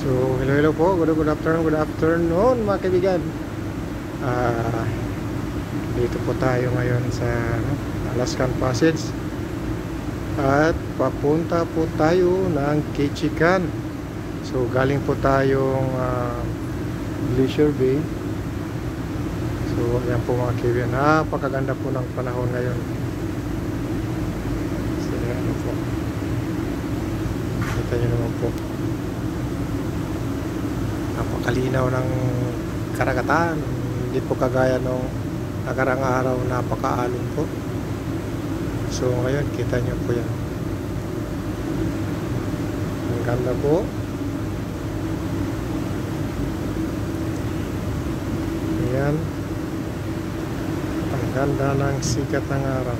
So, hello po. Good afternoon mga kaibigan. Ah, dito po tayo ngayon sa Alaskan Passage. At papunta po tayo ng Ketchikan. So, galing po tayong Glacier Bay. So, ayan po mga kaibigan. Napakaganda po ng panahon ngayon. So, ano po. Kita nyo naman po. Napakalinaw ng karagatan. Hindi po kagaya nung nakarang araw, napakaalon po. So ngayon kita nyo po yan. Ang ganda po. Ayan. Ang ganda ng sikat ng araw.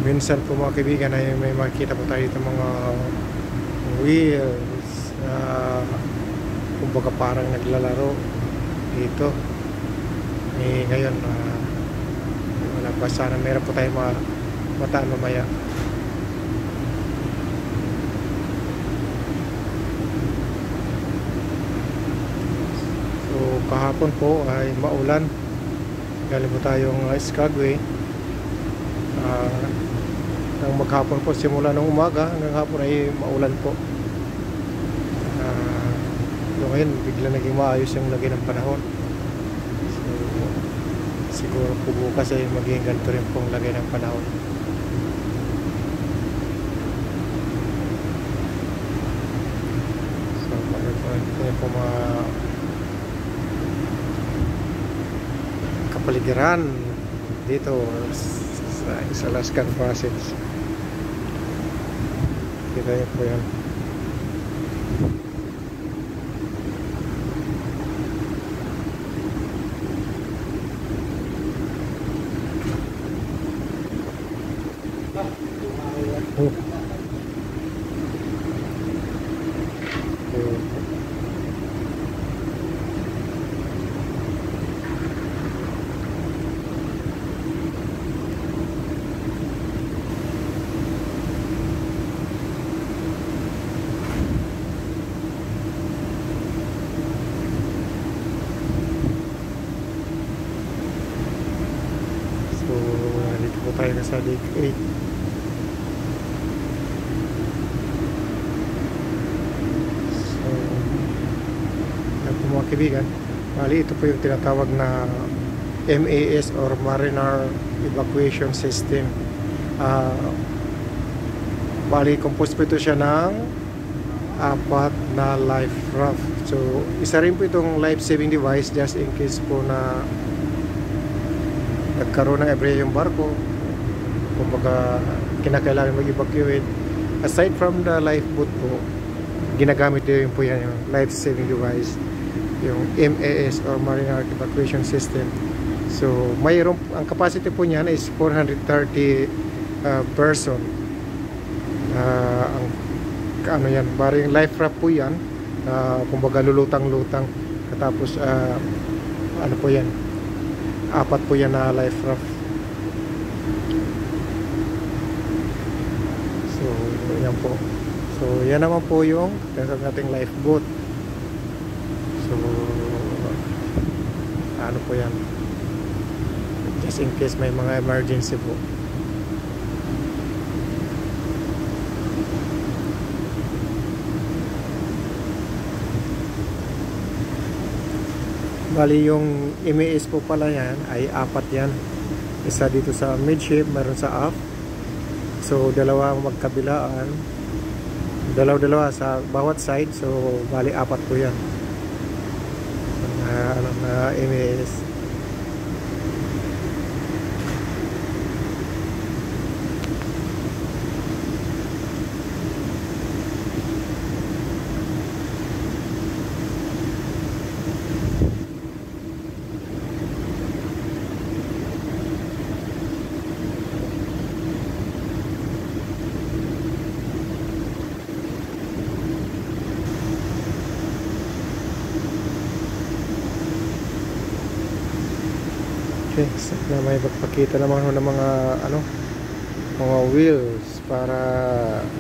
Minsan po mga kaibigan ay may makikita po tayo dito mga wheels na kumbaga parang naglalaro dito. Ngayon wala pa, sana meron po tayo mataan mamaya. So kahapon po ay maulan. Galing po tayong Skagway. Nang maghapon po, simula ng umaga hanggang hapon ay maulan po. So ngayon bigla naging maayos yung lagay ng panahon. So siguro po bukas ay magiging ganito rin pong lagay ng panahon. So ito po mga kapaligiran dito sa Alaskan Passage. Kita niyo po yan. Dito po tayo sa Lake 8. So yan po mga kaibigan, bali ito po yung tinatawag na MAS or Mariner Evacuation System. Bali composed po ito siya ng 4 na life raft. So isa rin po itong life-saving device just in case po na nagkaroon ng aberya yung barko, kumbaga kinakailangan mag-evacuate. Aside from the lifeboat po, ginagamit din po yan yung life-saving device, yung MAS or Mariner Evacuation System. So mayroon, ang capacity po niyan is 430 person. Ang ano yan, baring life raft po yan, kumbaga lulutang-lutang. Tapos ano po yan, 4 po yan na life raft. So yan po. So yan naman po yung ating lifeboat. So ano po yan, just in case may mga emergency po. Bali yung MAS po pala yan ay 4 yan. Isa dito sa midship, meron sa aft. So dalawa magkabilaan, dalawa sa bawat side. So bali 4 po yan na MAS. Okay, sana may magpakita naman ho ng mga ano, mga wheels para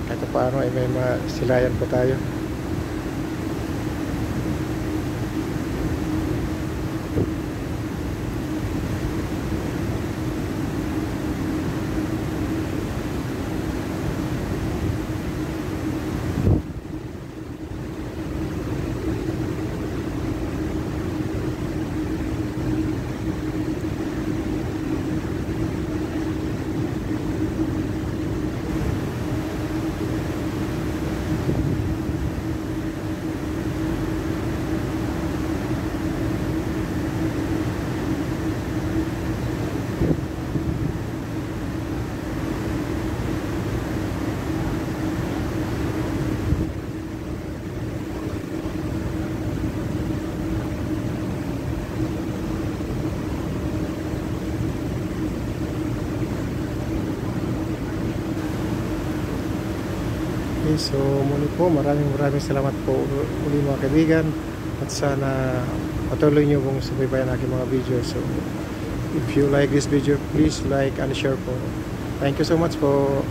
kahit paano ay may masilayan po tayo. Okay, so muli po maraming salamat po uli mga kaibigan, at sana patuloy nyo pong subaybayan aking mga video. So if you like this video, please like and share po. Thank you so much po.